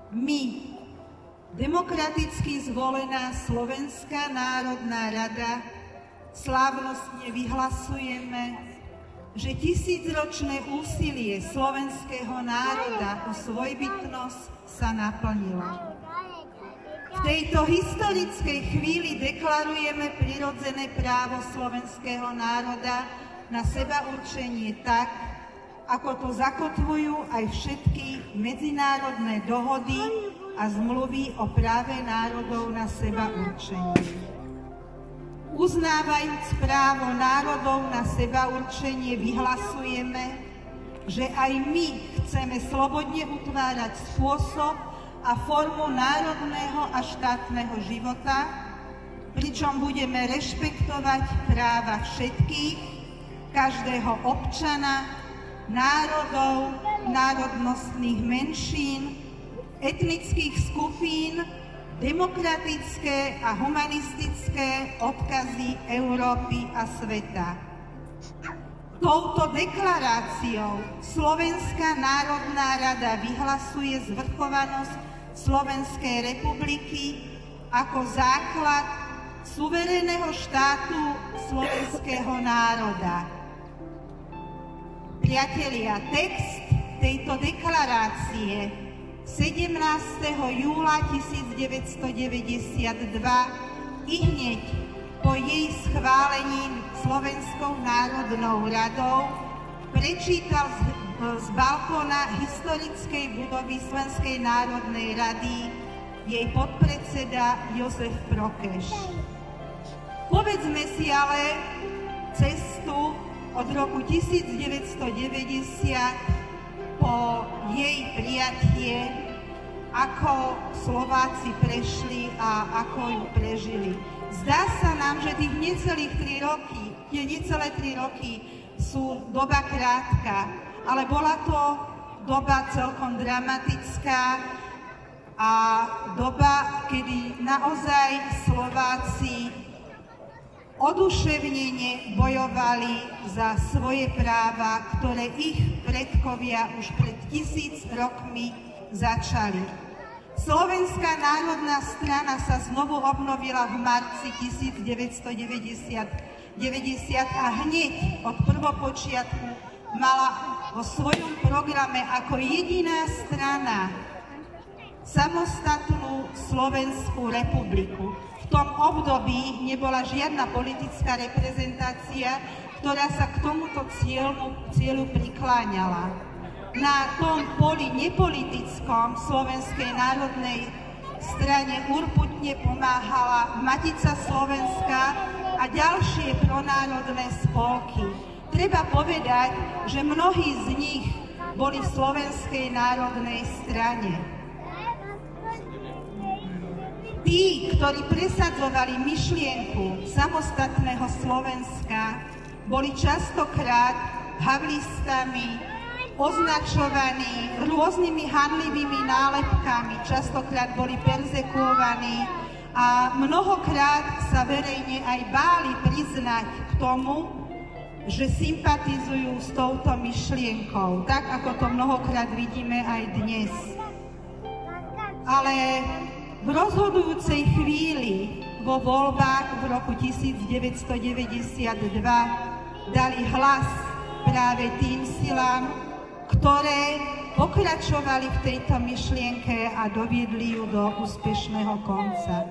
My, demokraticky zvolená Slovenská národná rada, slávnostne vyhlasujeme, že tisícročné úsilie slovenského národa o svojbytnosť sa naplnilo. V tejto historickej chvíli deklarujeme prirodzené právo slovenského národa na sebaurčenie tak, ako to zakotvujú aj všetky medzinárodné dohody a zmluvy o práve národov na sebaurčenie. Uznávajúc právo národov na sebaurčenie, vyhlasujeme, že aj my chceme slobodne utvárať spôsob a formu národného a štátneho života, pričom budeme rešpektovať práva všetkých, každého občana, národov, národnostných menšín, etnických skupín, demokratické a humanistické odkazy Európy a sveta. Touto deklaráciou Slovenská národná rada vyhlasuje zvrchovanosť Slovenskej republiky ako základ suverénneho štátu slovenského národa. Priatelia, text tejto deklarácie 17. júla 1992 ihneď po jej schválení Slovenskou národnou radou prečítal z balkóna historickej budovy Slovenskej národnej rady jej podpredseda Jozef Prokeš. Povedzme si ale cestu od roku 1990 po jej prijatie, ako Slováci prešli a ako ju prežili. Zdá sa nám, že tých necelé 3 roky sú doba krátka, ale bola to doba celkom dramatická a doba, kedy naozaj Slováci oduševnene bojovali za svoje práva, ktoré ich predkovia už pred 1000 rokmi začali. Slovenská národná strana sa znovu obnovila v marci 1990 a hneď od prvopočiatku mala vo svojom programe ako jediná strana samostatnú Slovenskú republiku. V tom období nebola žiadna politická reprezentácia, ktorá sa k tomuto cieľu prikláňala. Na tom poli nepolitickom Slovenskej národnej strane urputne pomáhala Matica Slovenska a ďalšie pronárodné spolky. Treba povedať, že mnohí z nich boli v Slovenskej národnej strane. Tí, ktorí presadzovali myšlienku samostatného Slovenska, boli častokrát havlistami, označovaní rôznymi hanlivými nálepkami, častokrát boli perzekuovaní a mnohokrát sa verejne aj báli priznať k tomu, že sympatizujú s touto myšlienkou, tak ako to mnohokrát vidíme aj dnes. Ale v rozhodujúcej chvíli vo voľbách v roku 1992 dali hlas práve tým silám, ktoré pokračovali v tejto myšlienke a doviedli ju do úspešného konca.